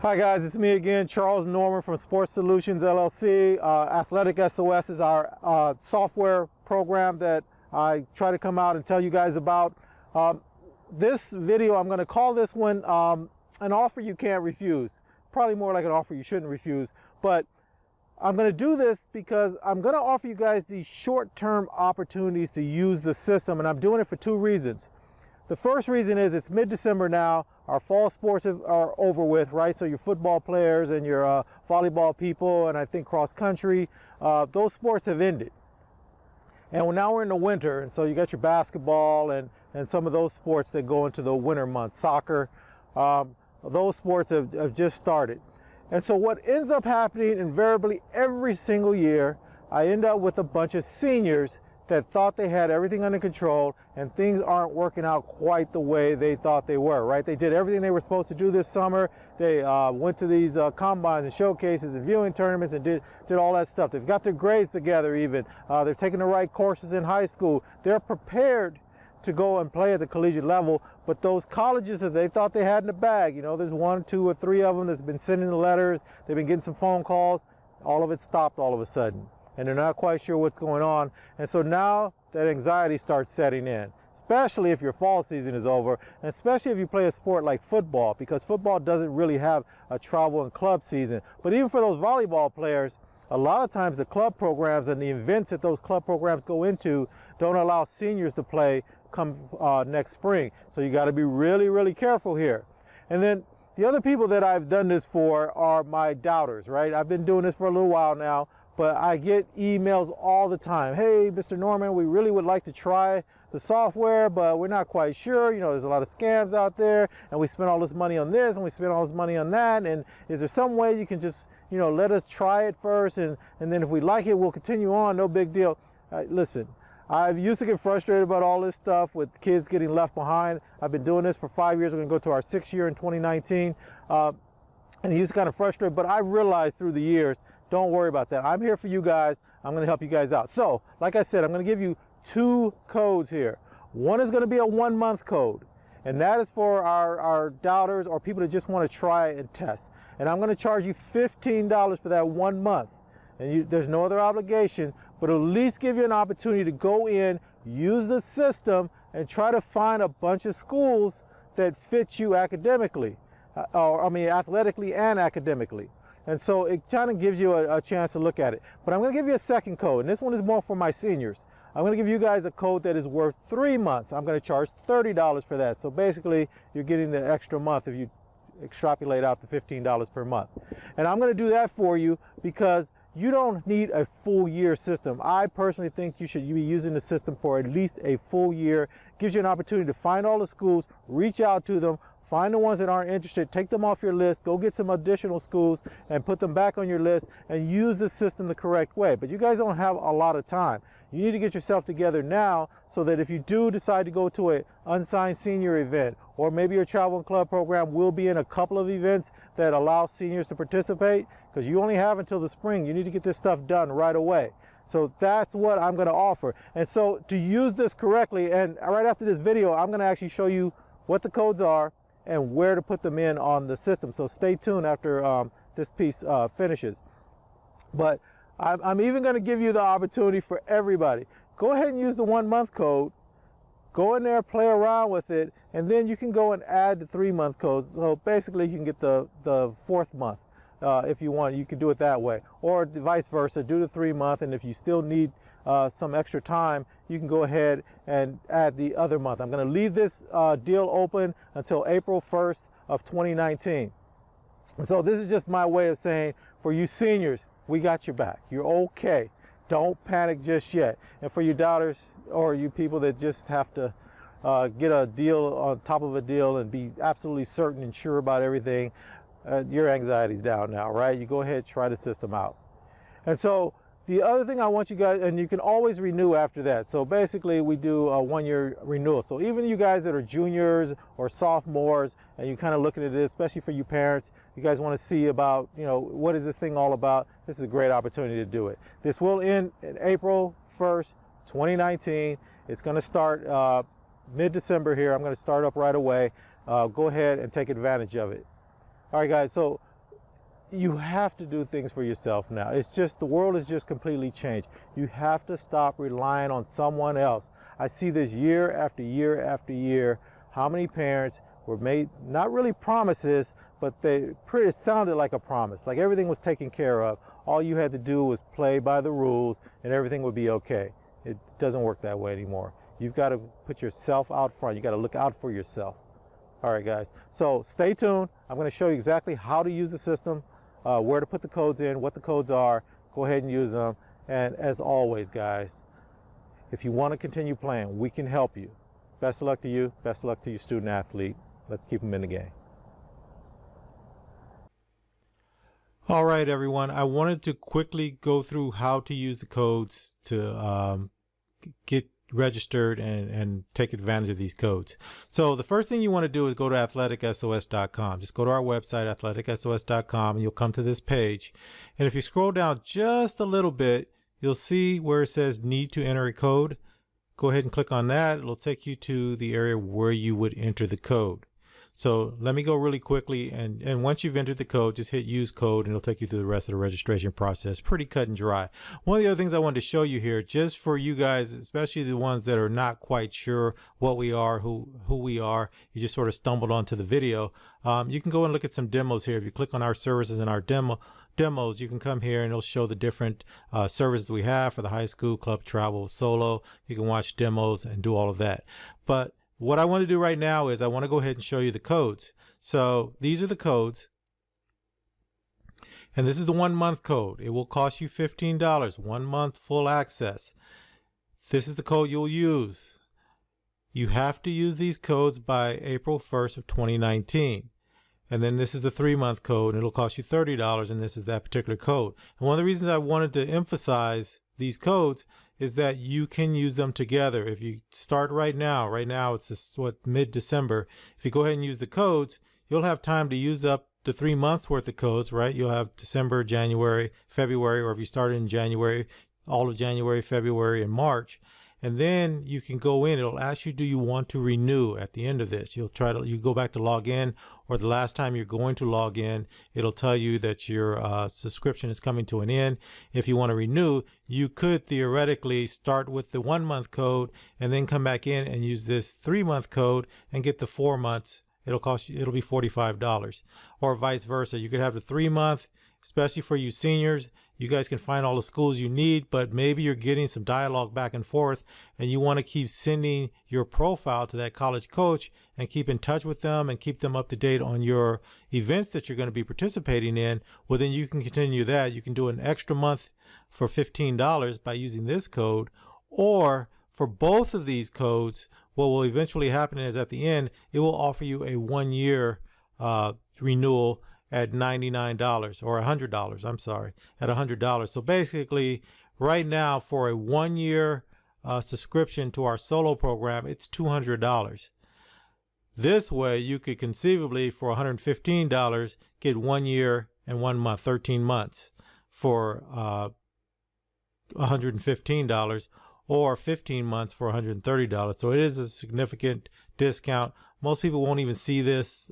Hi guys, it's me again, Charles Norman from Sports Solutions LLC. AthleticSOS is our software program that I try to come out and tell you guys about. This video, I'm going to call this one an offer you can't refuse. Probably more like an offer you shouldn't refuse. But I'm going to do this because I'm going to offer you guys these short-term opportunities to use the system, and I'm doing it for two reasons. The first reason is it's mid-December now. Our fall sports are over with, right? So your football players and your volleyball people, and I think cross country, those sports have ended. And now we're in the winter, and so you got your basketball and some of those sports that go into the winter months, soccer. Those sports have just started. And so what ends up happening invariably every single year, I end up with a bunch of seniors that thought they had everything under control, and things aren't working out quite the way they thought they were, right? They did everything they were supposed to do this summer. They went to these combines and showcases and viewing tournaments and did all that stuff. They've got their grades together even. They're taking the right courses in high school. They're prepared to go and play at the collegiate level, but those colleges that they thought they had in the bag, you know, there's 1, 2, or 3 of them that's been sending the letters, they've been getting some phone calls, all of it stopped all of a sudden. And they're not quite sure what's going on. And so now that anxiety starts setting in, especially if your fall season is over, and especially if you play a sport like football, because football doesn't really have a travel and club season. But even for those volleyball players, a lot of times the club programs and the events that those club programs go into don't allow seniors to play come next spring. So you got to be really, really careful here. And then the other people that I've done this for are my doubters, right? I've been doing this for a little while now. But I get emails all the time. Hey, Mr. Norman, we really would like to try the software, but we're not quite sure. You know, there's a lot of scams out there, and we spend all this money on this, and we spend all this money on that. And is there some way you can just, you know, let us try it first, and then if we like it, we'll continue on. No big deal. Listen, I've used to get frustrated about all this stuff with kids getting left behind. I've been doing this for 5 years. We're going to go to our 6th year in 2019. And it used to kind of frustrate, but I've realized through the years, don't worry about that. I'm here for you guys. I'm going to help you guys out. So, like I said, I'm going to give you 2 codes here. One is going to be a 1-month code, and that is for our doubters or people that just want to try and test. And I'm going to charge you $15 for that 1 month. And there's no other obligation, but it'll at least give you an opportunity to go in, use the system, and try to find a bunch of schools that fit you academically, athletically and academically. And so it kind of gives you a chance to look at it. But I'm going to give you a second code, and this one is more for my seniors. I'm going to give you guys a code that is worth 3 months. I'm going to charge $30 for that. So basically, you're getting the extra month if you extrapolate out the $15 per month. And I'm going to do that for you because you don't need a full year system. I personally think you should be using the system for at least a full year. Gives you an opportunity to find all the schools, reach out to them, find the ones that aren't interested, take them off your list, go get some additional schools and put them back on your list and use the system the correct way. But you guys don't have a lot of time. You need to get yourself together now so that if you do decide to go to an unsigned senior event, or maybe your travel and club program will be in a couple of events that allow seniors to participate, because you only have until the spring. You need to get this stuff done right away. So that's what I'm going to offer. And so to use this correctly, and right after this video, I'm going to actually show you what the codes are and where to put them in on the system. So stay tuned after this piece finishes. But I'm even going to give you the opportunity for everybody. Go ahead and use the 1-month code. Go in there, play around with it, and then you can go and add the 3-month codes. So basically you can get the 4th month if you want. You can do it that way. Or vice versa, do the 3-month, and if you still need some extra time, you can go ahead and add the other month. I'm going to leave this deal open until April 1st of 2019. And so this is just my way of saying, for you seniors, we got your back. You're okay. Don't panic just yet. And for you doubters or you people that just have to get a deal on top of a deal and be absolutely certain and sure about everything, your anxiety's down now, right? You go ahead, try the system out. And so the other thing I want you guys, and you can always renew after that. So basically we do a 1-year renewal. So even you guys that are juniors or sophomores and you kind of looking at this, especially for you parents, you guys want to see about, you know, what is this thing all about? This is a great opportunity to do it. This will end in April 1st, 2019. It's going to start mid-December here. I'm going to start up right away. Go ahead and take advantage of it. All right, guys. So you have to do things for yourself now. It's just, the world has just completely changed. You have to stop relying on someone else. I see this year after year after year, how many parents were made, not really promises, but it sounded like a promise, like everything was taken care of. All you had to do was play by the rules and everything would be okay. It doesn't work that way anymore. You've got to put yourself out front. You got to look out for yourself. All right, guys. So stay tuned. I'm going to show you exactly how to use the system, where to put the codes in, what the codes are. Go ahead and use them. And as always, guys, if you want to continue playing, we can help you. Best of luck to you. Best of luck to your student athlete. Let's keep them in the game. All right, everyone. I wanted to quickly go through how to use the codes to get registered and take advantage of these codes. So the first thing you want to do is go to AthleticSOS.com. Just go to our website, AthleticSOS.com, and you'll come to this page. And if you scroll down just a little bit, you'll see where it says need to enter a code. Go ahead and click on that. It'll take you to the area where you would enter the code. So let me go really quickly, and once you've entered the code, just hit use code and it'll take you through the rest of the registration process. Pretty cut and dry. One of the other things I wanted to show you here, just for you guys, especially the ones that are not quite sure what we are, who we are, you just sort of stumbled onto the video, you can go and look at some demos here. If you click on our services and our demos, you can come here and it'll show the different services we have for the high school, club, travel, solo. You can watch demos and do all of that. But what I want to do right now is I want to go ahead and show you the codes. So these are the codes. And this is the 1 month code. It will cost you $15, 1 month full access. This is the code you'll use. You have to use these codes by April 1st of 2019. And then this is the 3 month code, and it'll cost you $30, and this is that particular code. And one of the reasons I wanted to emphasize these codes is that you can use them together. If you start right now it's mid-December. If you go ahead and use the codes, you'll have time to use up the 3 months worth of codes, right? You'll have December, January, February, or if you started in January, all of January, February, and March. And then you can go in, it'll ask you, do you want to renew at the end of this? You go back to log in, or the last time you're going to log in, it'll tell you that your subscription is coming to an end. If you want to renew, you could theoretically start with the 1 month code and then come back in and use this 3 month code and get the 4 months. It'll be $45, or vice versa. You could have the 3 month, especially for you seniors. You guys can find all the schools you need, but maybe you're getting some dialogue back and forth and you want to keep sending your profile to that college coach and keep in touch with them and keep them up to date on your events that you're going to be participating in. Well, then you can continue that. You can do an extra month for $15 by using this code, or for both of these codes, what will eventually happen is at the end, it will offer you a 1 year renewal at $99, or $100, I'm sorry, at $100. So basically right now for a 1 year subscription to our solo program, it's $200. This way you could conceivably for $115 get 1 year and 1 month, 13 months for $115, or 15 months for $130. So it is a significant discount. Most people won't even see this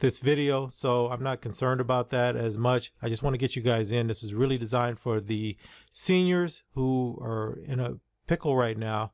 this video, so I'm not concerned about that as much. I just want to get you guys in. This is really designed for the seniors who are in a pickle right now.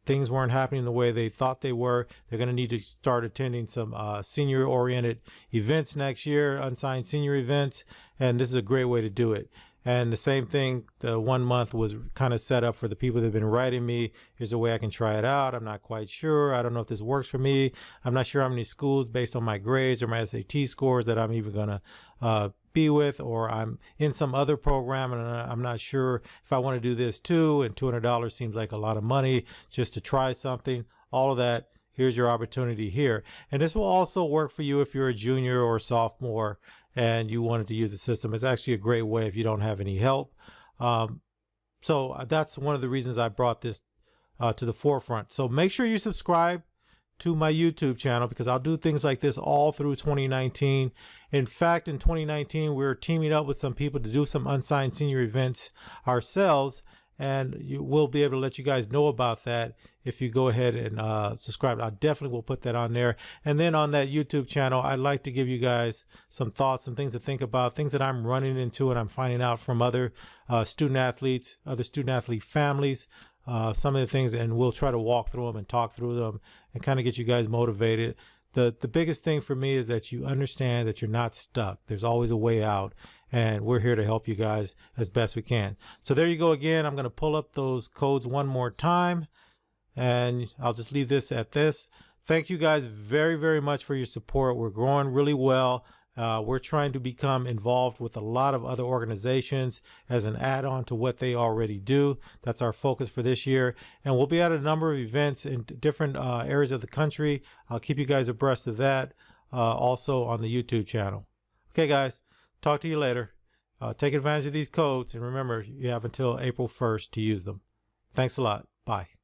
Things weren't happening the way they thought they were. They're going to need to start attending some senior-oriented events next year, unsigned senior events, and this is a great way to do it. And the same thing, the 1 month was kind of set up for the people that have been writing me. Here's a way I can try it out. I'm not quite sure. I don't know if this works for me. I'm not sure how many schools based on my grades or my SAT scores that I'm even going to be with, or I'm in some other program and I'm not sure if I want to do this too. And $200 seems like a lot of money just to try something. All of that. Here's your opportunity here. And this will also work for you if you're a junior or a sophomore and you wanted to use the system. It's actually a great way if you don't have any help. So that's one of the reasons I brought this to the forefront. So make sure you subscribe to my YouTube channel, because I'll do things like this all through 2019. In fact, in 2019, we're teaming up with some people to do some unsigned senior events ourselves. and you will be able to let you guys know about that if you go ahead and subscribe. I definitely will put that on there. And then on that YouTube channel, I'd like to give you guys some thoughts, some things to think about, things that I'm running into and I'm finding out from other student athletes, other student athlete families, some of the things, and we'll try to walk through them and talk through them and kind of get you guys motivated. The biggest thing for me is that you understand that you're not stuck. There's always a way out, and we're here to help you guys as best we can. So there you go again. I'm going to pull up those codes one more time, and I'll just leave this at this. Thank you guys very, very much for your support. We're growing really well. We're trying to become involved with a lot of other organizations as an add-on to what they already do. That's our focus for this year. And we'll be at a number of events in different areas of the country. I'll keep you guys abreast of that also on the YouTube channel. Okay, guys, talk to you later. Take advantage of these codes. And remember, you have until April 1st to use them. Thanks a lot. Bye.